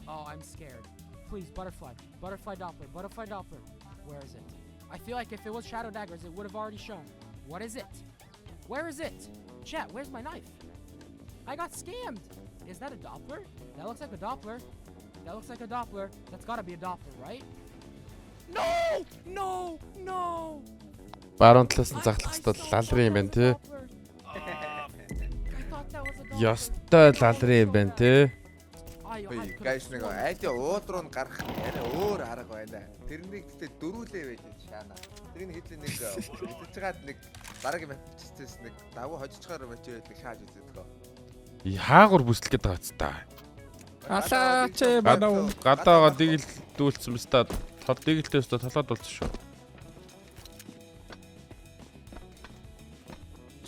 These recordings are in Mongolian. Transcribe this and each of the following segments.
Oh, I'm scared. Please, butterfly. Butterfly Doppler. Butterfly Doppler. Where is it? I feel like if it was Shadow Daggers, it would have already shown. What is it? Where is it? Chat, where's my knife? I got scammed. Is that a Doppler? That looks like a Doppler. That looks like a Doppler. That's gotta be a Doppler, right? No! No! No! Баруун талаас нь заглах хэвээр лалрын юм байна тий. Ёстой лалрын юм байна тий. Гайс нэг айди уул руу нь гарах арай өөр арга байна. Тэрнийг гэхдээ дөрүүлээ байж шаана. Тэрийг хэдлээ нэг идчихээд нэг дараагийн матчтээс нэг давуу хожичгаар матчээд нэг шааж үзэдгөө. Хаагур бүслэх гээд байгаа ч та. Алаа чи банаа. Гадаагаа дигэл дүүлсэн мэт та тол дигэлтэй өстө толоод болсон шүү.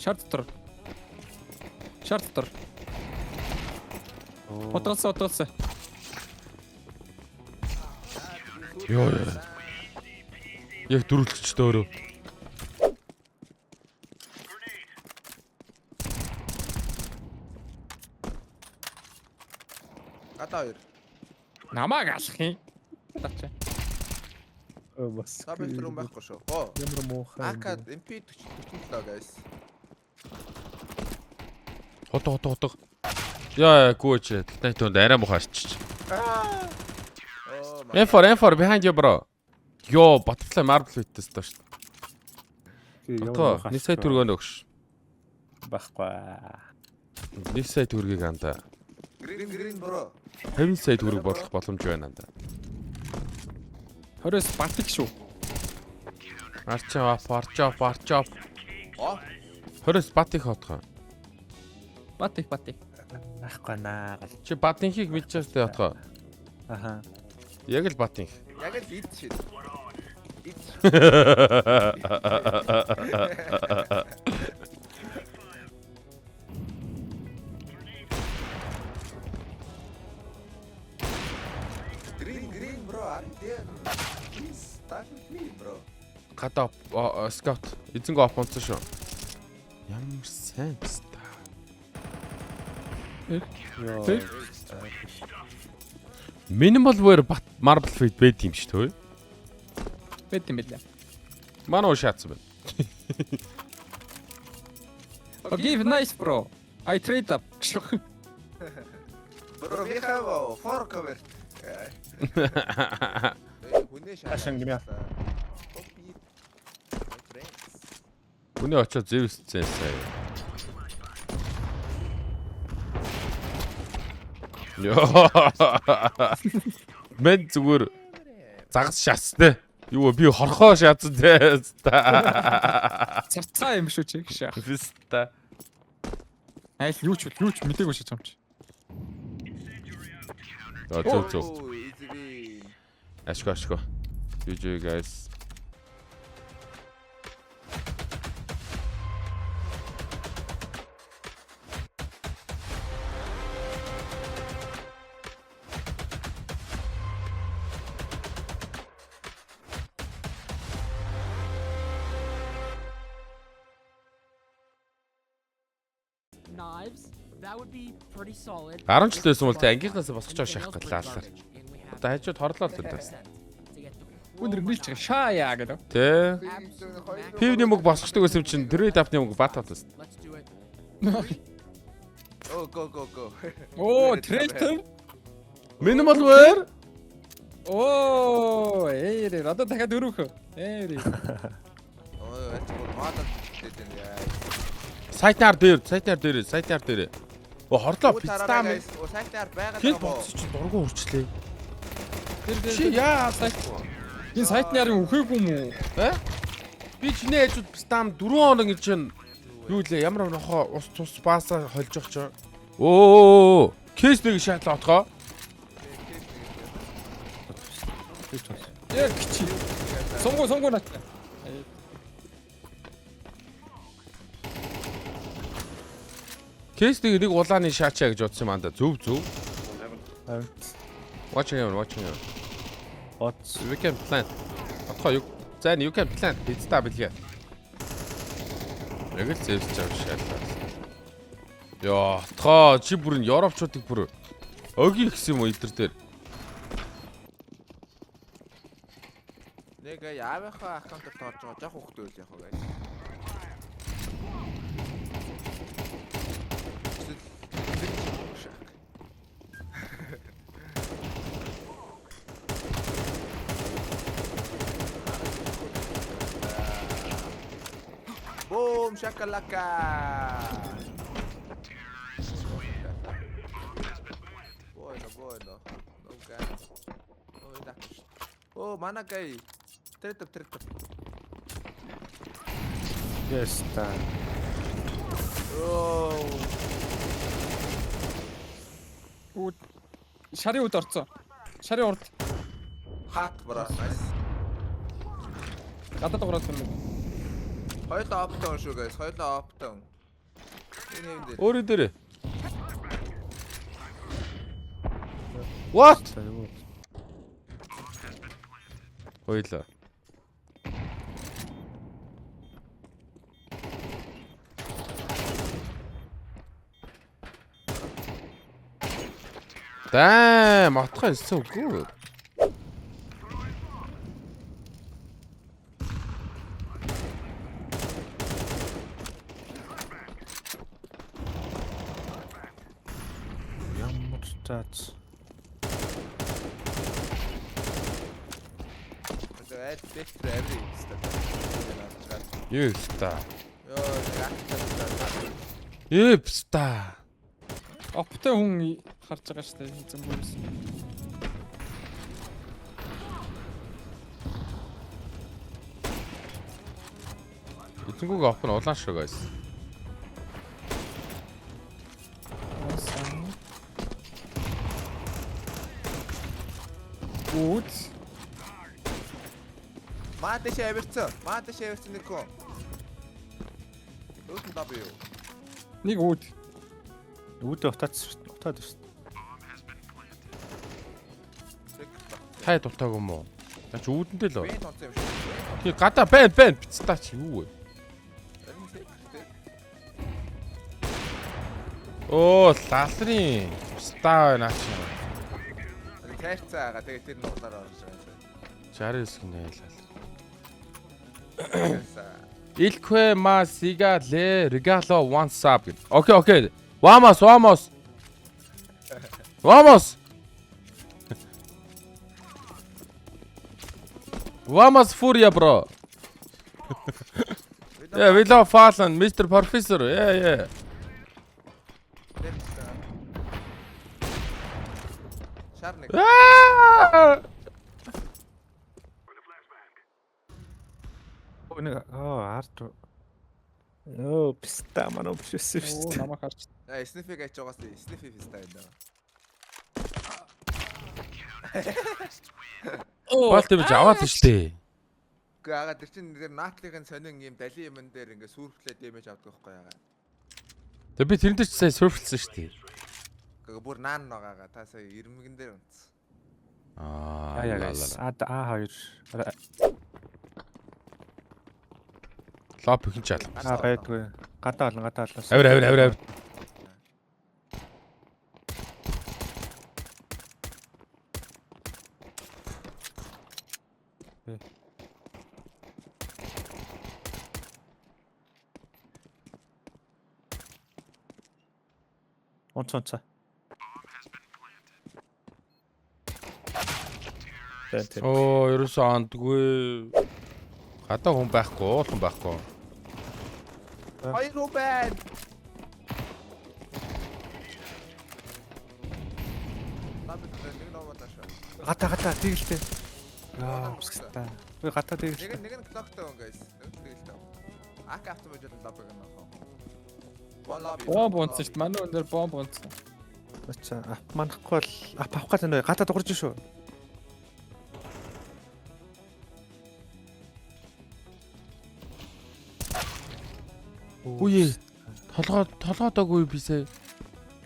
Шартер. Отоцоо. Йоо. Яг дөрүлчтэй өөрөө. Гадаа хоёр. Намааг алах юм. Тачаа. Бас. Сабэлт руу байхгүй шүү. Оо. Ямар муухай. AK MP47 guys. Хото. Яа, гүйч. Тэнтэнд арай муухай арчиж. M4 behind you bro. Yo, butterfly marble with-тэс тоо шүү. Хото, нэг сая төгрөгөө нөгш. Байхгүй. Нэг сая төгрөгийг анда. Green bro. 50 сая төгрөг болох боломж байна анда. 20-с батик шүү. Арчаа. Оо. 20-с батик хотгоо. Батик. Ахгүй наа. Чи батинхийг мэдчихэж тээ хотгоо. Аха. Яг л батинх. Яг л ид шид. Green bro. I'm there. Please start with me bro. Гадаа scout эзэнгүй опонцсон шүү. Ямар сайн та. Minimal wear marble fit байд юм шүү дээ. Бэт юм билээ. Манай ушаацсан байна. Okay, nice bro. I trade up. Bro, we have 4 cover. Хүнээ Ашин гэмээ. Хүний очоод зэвсцэн сая. Йоо. Мен зүгээр загас шаастай. Юу би хорхоо шаацсан те. Царцаа юм шүү чи гişээ. Фиста. Айл юу ч мдэггүй шиж юм чи. Зөө. Ашко. GG guys. Knives. That would be pretty solid. 10 жил байсан бол тэ ангийнхнаас босгож байгаа шахах гэлаалаар. Одоо хажууд хорлоо л энэ. Өндөр бэлч шааяа гэдэг. Тэ. Пивний мөг босгочдөг гэсэн чинь трейд апны мөг батаад байсан. Oh, go. Оо, трейдер. Minimal wear. Оо, ээ, одоо дахиад өрөөх. Ээ. Оо, маадад гэдэг юм яа. Сайтаар дээр. Оо хорлоо пиццаа мэ. Оо, сайтаар байгаад Хэн байгаа боо. боцсон чинь дургу урчлээ. Чи яа сайт. Энэ сайтны харин үхээгүй юм уу? Би чиний ээжүүд пистам 4 хоног гэж чинь юу лээ ямар нохоо ус цус баасаа холж явах чинь. Оо, кейс нэг шаатлаа отгоо. Яг чи. Сонгоо нат. Кейс нэг улааны шаачаа гэж бодсон юм анда. Зөв. Watching you. What? We can plant. Отгоо юу? Зайн you can plant. Пиццаа билгээ. Яг л зэвсэж авч шаалаа. Ёо, отгоо чи бүр нь Европчуудыг бүр өгийн гисэн юм уу илтэр дээр. Гээ яавынхаа аккаунтаар тоолж байгаа жоох хөхтэй үл яах вэ guys. Boom shakalaka. Bueno. No gas. Oh, da. Oh, mana gay. Трет. Yes та. Oh. Үүд шарын үд орцсон. Шарын урд Hot bro. Nice. гадаад дуурайсан юм. Хоёулаа оптон шүү guys. Хоёулаа оптон. Энэ юм дээр. Өөрөө дээрээ. What? Хоёлаа. Damn, Atga is so good. Ямар цаац. Add filter every step. Юуста. Ёо, Юпста. Оптой хүн харж байгаа шүү дээ. Эзэн бүрээс. Эцэнгүүг авах нь улаан шүү guys. Үүд Маатай шавирцсан нэг хүн. Өөтөн W. нэг үүд. Үүдээ утаад шүү дээ. Тай дутааг юм уу? Наач үүдэнтэй л. Би тонцсон юм шиг. Тий гадаа байна. Бицтаач юу вэ? Харин секреттэй. Оо, лалрын. Ста наач. Тайрцаагаа тэгээ тэр нуглаар орж байгаа. 69 гинэ лал. Ясаа. Ilque ma siga le regalo one sub. Okay. Vamos. Vamos Furia bro. Yeah, we love Fallen, Mr. Professor. Yeah. Шарник. Нэг ард. Оо, писта манай өшөөсөн шүү Оо дээ. намайг харж. Sniff-ийг аж байгаас sniff фистаа энэ. Балт бич аваад штэ. Гэхдээ ягаад тэр чинь нэр наатлын сонин юм дали юм дээр ингээ сүрфлээ дэмэж авдаг байхгүй ягаад. Тэг би тэрнтэй ч сая surfлсэн штэ. Гэхдээ бүр наан ногоога та сая ирмэгэн дээр унтсан. Аа. А2. Лоп ихэнч ал. Байдгүй. Гадаа олон. Авир. Онцонцаа. Тэнтэй. Оо, ерөөсөө андгүй. Гадаа хүн байхгүй, уулан байхгүй. Хоёр уу байна. Нэг номоодаш. Гадаа тэгэлтэй. Аа, пста. Ой гадаа тэгэлтэй. Нэг нь клоктой он guys. Нэг тэгэлтэй. Ак автомобиль лабыг нөхөө. Бомб унтсан шүү дээ. Манай өндөр бомб унтсан. Ачаа, ап манахгүй бол ап авах гэдэг нь гадаа дуурж шүү. Үе. Толгоодоогүй бисээ.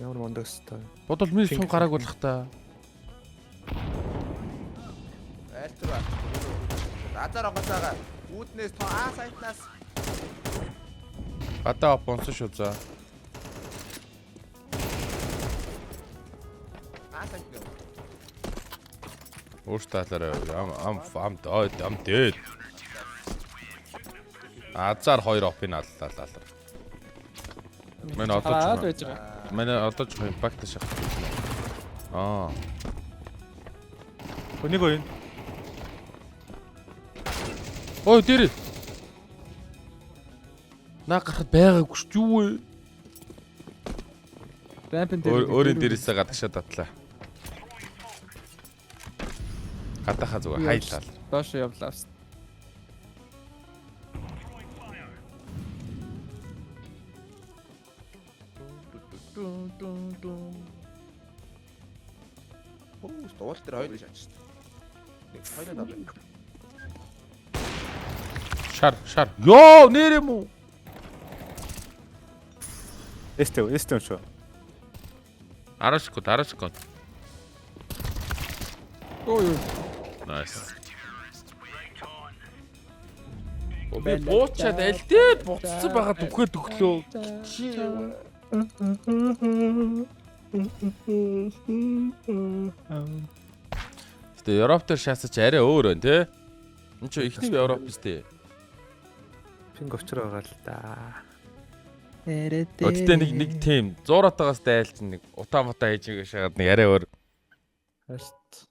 Ямар мондог өстой. Бодвол минь сум гарааг болох та. Айлтар. Азар онгоцаага үүднээс тоо сайтнаас Гадаа бонсон шүү за. сайт нөө. Өөртөө талаараа ам дээд. Азар 2 опын аллаа. Манай одоо Хараад ч байж байгаа. манай одоо ч импакт шахах гэж байна. Аа. Нэг oyun. Ой дээр. Наа гарахад байгаагүй шүү юу вэ? Рампын дээр. Өөрийн дээрээсээ гадагшаад автлаа. Гадаахаа зүгээр хайлаа. Доош явлаа. Уул дээр хоёул шаач. Нэг хоёул авъя. Шар. Йоо, нэр юм уу? Este şu. 10 секунд. Ой. Nice. Би буучаад альдээ буцсан байгаад үхээд өглөө. Гэтэ Европ дээр шаасаач арай өөр байна те. Энд ч ихний Европ биз дээ. Пинг очроо байгаа л да. Өдөртөө нэг тим 100-атаагаас дайлж нэг утаа мата хийж байгаа шагаад нэг арай өөр. Хаашт.